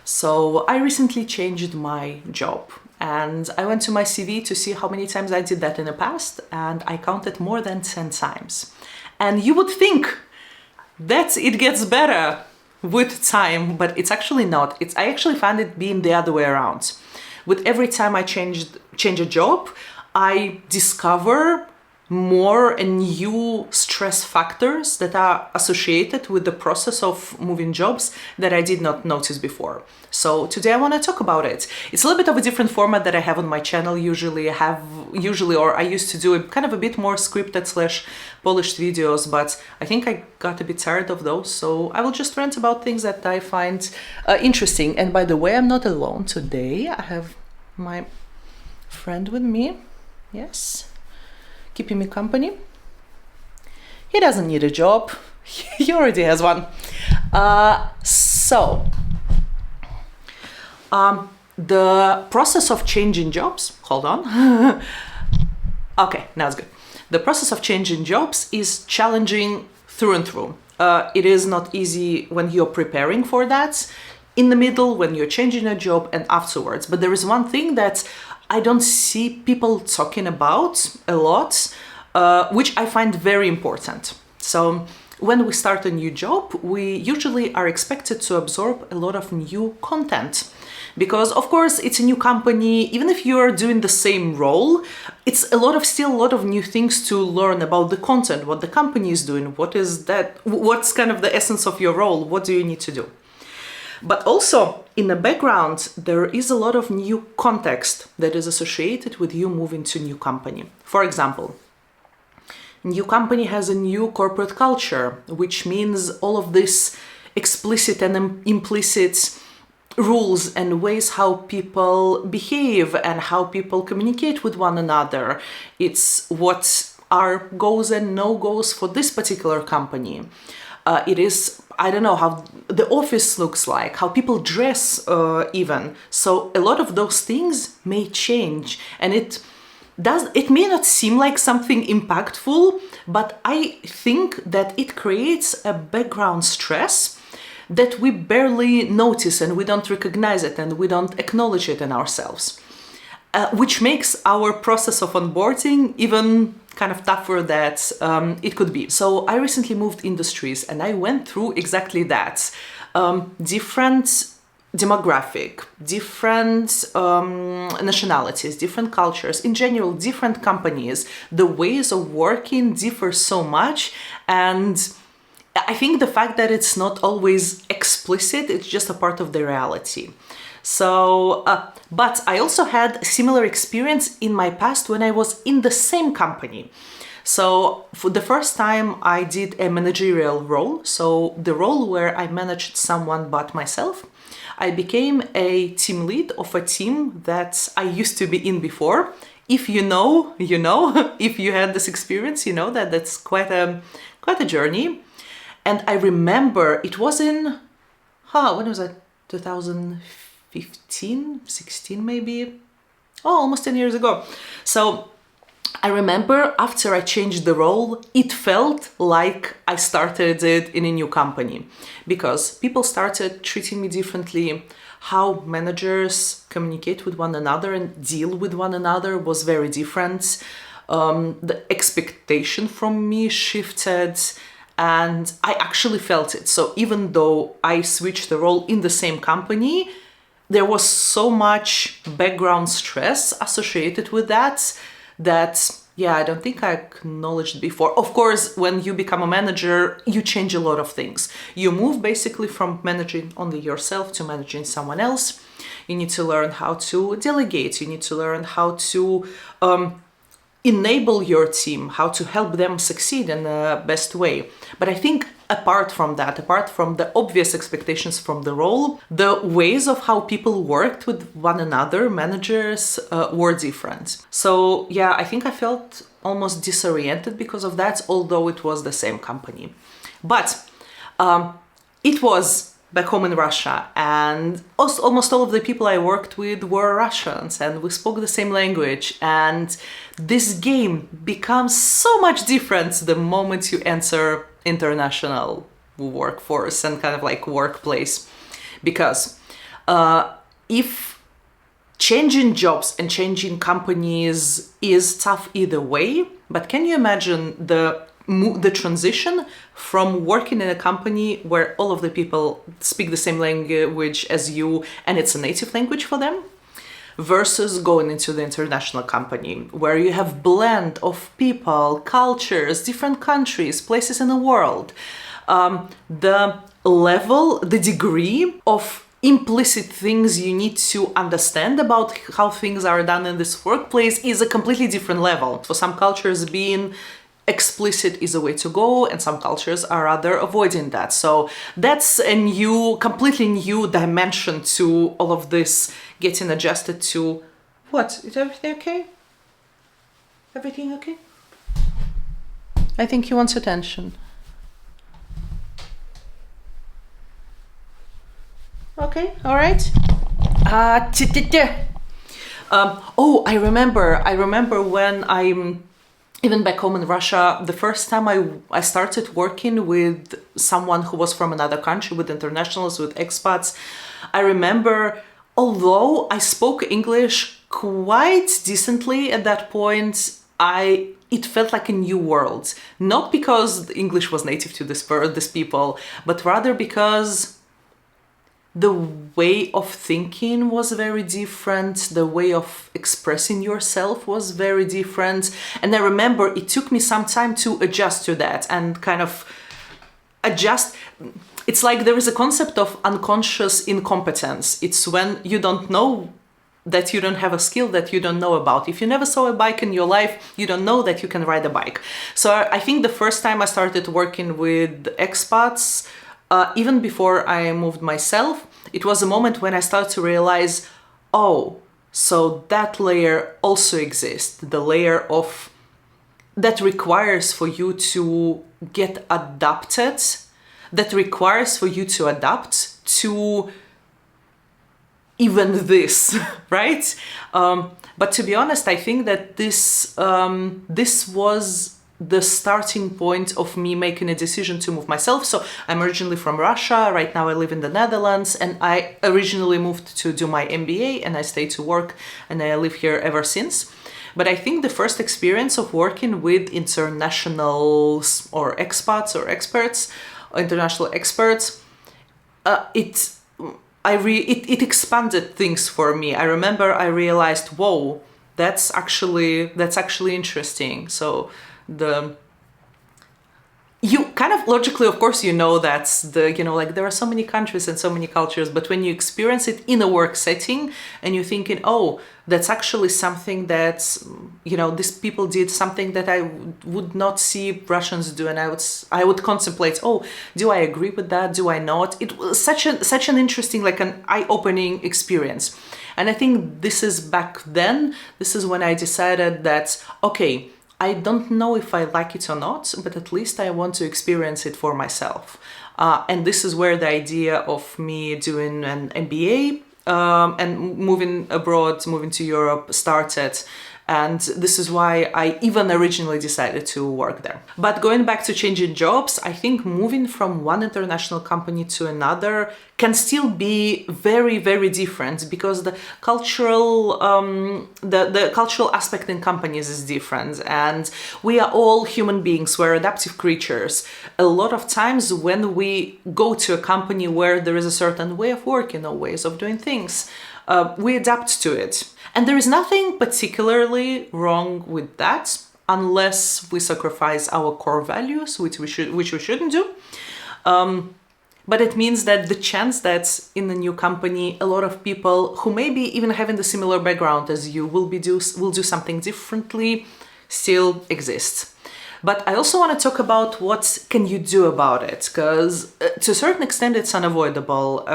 So I recently changed my job and I went to my CV to see how many times I did that in the past, and I counted more than 10 times. And you would think that it gets better with time, but it's actually not. I actually found it being the other way around. With every time I change a job, I discover more and new stress factors that are associated with the process of moving jobs that I did not notice before. So today I want to talk about it. It's a little bit of a different format that I have on my channel. Usually I used to do a kind of a bit more scripted / polished videos, but I think I got a bit tired of those. So I will just rant about things that I find interesting. And by the way, I'm not alone today. I have my friend with me. Yes. Keeping me company. He doesn't need a job. He already has one. The process of changing jobs, hold on. Okay, now it's good. The process of changing jobs is challenging through and through. It is not easy when you're preparing for that, in the middle, when you're changing a job, and afterwards. But there is one thing that I don't see people talking about a lot, which I find very important. So when we start a new job, we usually are expected to absorb a lot of new content. Because of course it's a new company, even if you're doing the same role, it's still a lot of new things to learn about the content, what the company is doing, what's kind of the essence of your role, what do you need to do. But also, in the background, there is a lot of new context that is associated with you moving to a new company. For example, new company has a new corporate culture, which means all of this explicit and implicit rules and ways how people behave and how people communicate with one another. It's what are goals and no-goes for this particular company. It is, I don't know, how the office looks like, how people dress even. So a lot of those things may change, and it may not seem like something impactful, but I think that it creates a background stress that we barely notice and we don't recognize it and we don't acknowledge it in ourselves, which makes our process of onboarding even kind of tougher that it could be. So I recently moved industries and I went through exactly that. Different demographic, different nationalities, different cultures, in general, different companies. The ways of working differ so much, and I think the fact that it's not always explicit, it's just a part of the reality. So, but I also had a similar experience in my past when I was in the same company. So for the first time I did a managerial role, so the role where I managed someone but myself. I became a team lead of a team that I used to be in before. If you know, you know. If you had this experience, you know that that's quite a journey. And I remember it was in, when was it? 2015, 16 maybe? Oh, almost 10 years ago. So I remember after I changed the role, it felt like I started it in a new company because people started treating me differently. How managers communicate with one another and deal with one another was very different. The expectation from me shifted, and I actually felt it. So even though I switched the role in the same company, there was so much background stress associated with that, I don't think I acknowledged before. Of course, when you become a manager, you change a lot of things. You move basically from managing only yourself to managing someone else. You need to learn how to delegate. You need to learn how to enable your team, how to help them succeed in the best way. But I think apart from that, apart from the obvious expectations from the role, the ways of how people worked with one another, managers, were different. So yeah, I think I felt almost disoriented because of that, although it was the same company. But it was back home in Russia, and almost all of the people I worked with were Russians, and we spoke the same language, and this game becomes so much different the moment you enter international workforce and kind of like workplace, because If changing jobs and changing companies is tough either way, but can you imagine the transition from working in a company where all of the people speak the same language as you and it's a native language for them, versus going into the international company where you have blend of people, cultures, different countries, places in the world. The level, the degree of implicit things you need to understand about how things are done in this workplace is a completely different level. For some cultures, being explicit is a way to go, and some cultures are rather avoiding that. So that's a completely new dimension to all of this getting adjusted to. What? Is everything okay? Everything okay? I think he wants attention. Okay, all right. I remember when I'm even back home in Russia, the first time I started working with someone who was from another country, with internationals, with expats. I remember, although I spoke English quite decently at that point, it felt like a new world. Not because English was native to this people, but rather because the way of thinking was very different, the way of expressing yourself was very different. And I remember it took me some time to adjust to that and kind of adjust. It's like there is a concept of unconscious incompetence. It's when you don't know that you don't have a skill that you don't know about. If you never saw a bike in your life, you don't know that you can ride a bike. So I think the first time I started working with expats, even before I moved myself, it was a moment when I started to realize, oh, so that layer also exists. The layer of that requires for you to get adapted, that requires for you to adapt to even this, right? But to be honest, I think that this was the starting point of me making a decision to move myself. So I'm originally from Russia. Right now I live in the Netherlands, and I originally moved to do my MBA, and I stayed to work, and I live here ever since. But I think the first experience of working with internationals or expats or experts, international experts, it expanded things for me. I remember I realized, whoa, that's actually interesting. So you kind of logically, of course, that's like there are so many countries and so many cultures, but when you experience it in a work setting and you're thinking, oh, that's actually something that, these people did something that I would not see Russians do. And I would contemplate, oh, do I agree with that? Do I not? It was such an interesting, like an eye-opening experience. And I think this is back then, this is when I decided that, okay, I don't know if I like it or not, but at least I want to experience it for myself. And this is where the idea of me doing an MBA and moving abroad, moving to Europe started. And this is why I even originally decided to work there. But going back to changing jobs, I think moving from one international company to another can still be very, very different, because the cultural the cultural aspect in companies is different, and we are all human beings. We're adaptive creatures. A lot of times when we go to a company where there is a certain way of working or ways of doing things, we adapt to it. And there is nothing particularly wrong with that, unless we sacrifice our core values, which we shouldn't do. But it means that the chance that in a new company, a lot of people who maybe even having the similar background as you will do something differently still exists. But I also want to talk about what can you do about it, because to a certain extent it's unavoidable.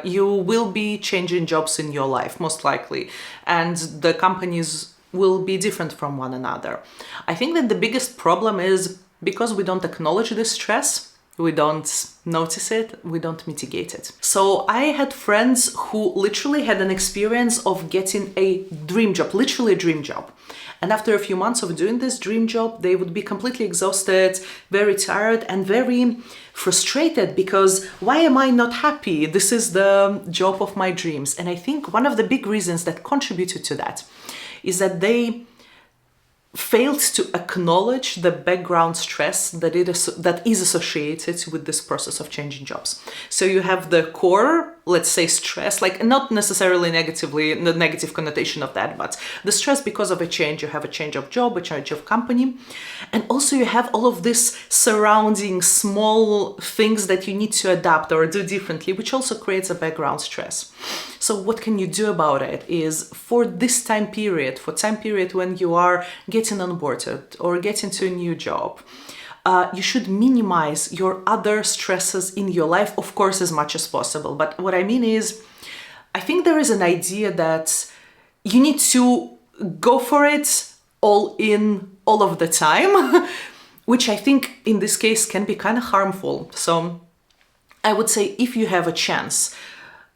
You will be changing jobs in your life, most likely, and the companies will be different from one another. I think that the biggest problem is because we don't acknowledge this stress, we don't notice it, we don't mitigate it. So I had friends who literally had an experience of getting a dream job, literally a dream job. And after a few months of doing this dream job, they would be completely exhausted, very tired, and very frustrated because why am I not happy? This is the job of my dreams. And I think one of the big reasons that contributed to that is that they failed to acknowledge the background stress that is associated with this process of changing jobs. So you have the core, let's say, stress, like not necessarily negatively, the negative connotation of that, but the stress because of a change. You have a change of job, a change of company, and also you have all of this surrounding small things that you need to adapt or do differently, which also creates a background stress. So what can you do about it is for this time period, when you are getting onboarded or getting to a new job, you should minimize your other stresses in your life, of course, as much as possible. But what I mean is, I think there is an idea that you need to go for it all of the time, which I think in this case can be kind of harmful. So I would say if you have a chance,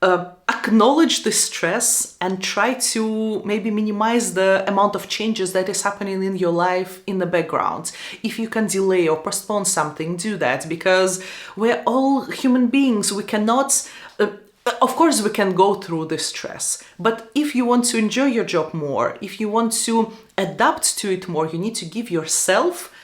acknowledge the stress and try to maybe minimize the amount of changes that is happening in your life in the background. If you can delay or postpone something, do that, because we're all human beings. We cannot, of course, we can go through this stress, but if you want to enjoy your job more, if you want to adapt to it more, you need to give yourself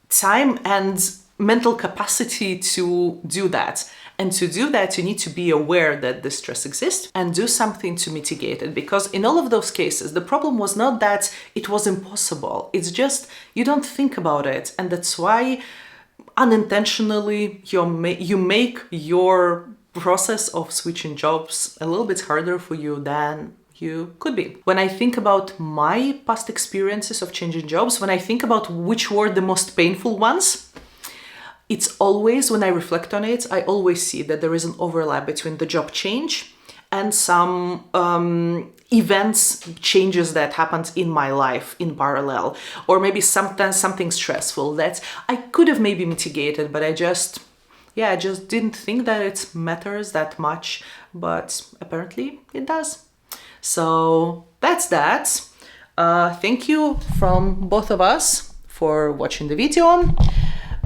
time and mental capacity to do that. And to do that, you need to be aware that the stress exists and do something to mitigate it. Because in all of those cases, the problem was not that it was impossible. It's just you don't think about it. And that's why unintentionally you make your process of switching jobs a little bit harder for you than you could be. When I think about my past experiences of changing jobs, when I think about which were the most painful ones, it's always, when I reflect on it, I always see that there is an overlap between the job change and some changes that happened in my life in parallel, or maybe sometimes something stressful that I could have maybe mitigated, but I just didn't think that it matters that much, but apparently it does. So that's that. Thank you from both of us for watching the video.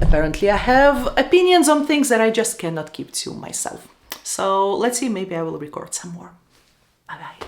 Apparently I have opinions on things that I just cannot keep to myself. So let's see, maybe I will record some more. Bye bye.